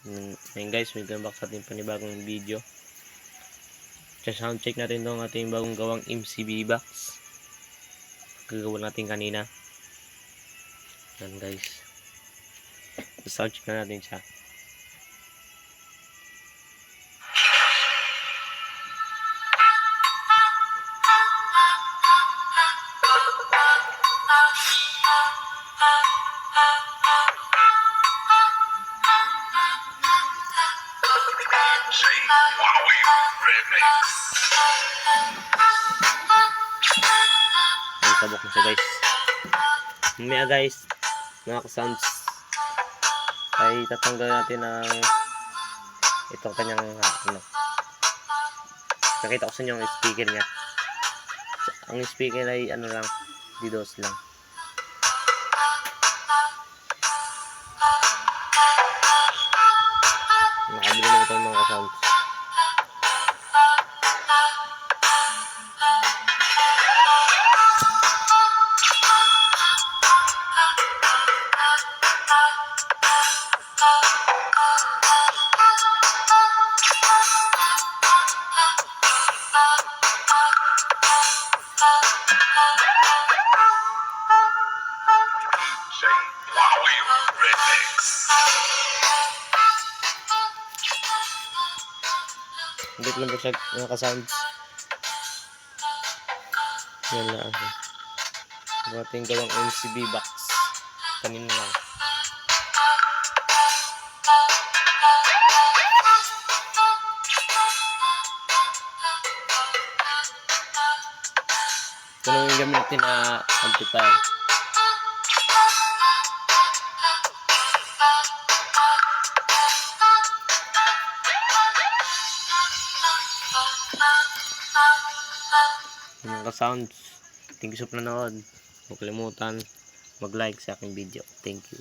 Ngayon guys, welcome back sa ating panibagong video. Sound check natin itong ating bagong gawang MCB box. Gagawa natin kanina. Yan guys. Sound check na natin siya. Ang sabok na siya guys. Mamaya guys, mga ka-sounds, ay tatanggal natin ang itong kanyang nakita ko sa inyo ang speaker niya. Ang speaker ay ano lang, DDoS lang. Nakabili na ito mga ka-sounds. Hindi lang po siya nakasounds. Yan na ako. Ang ating gawang MCB box. Kanina lang. Ito na yung gamitin na amplifier. Mga sounds, thank you sa panonood. Huwag kalimutan mag-like sa aking video. Thank you.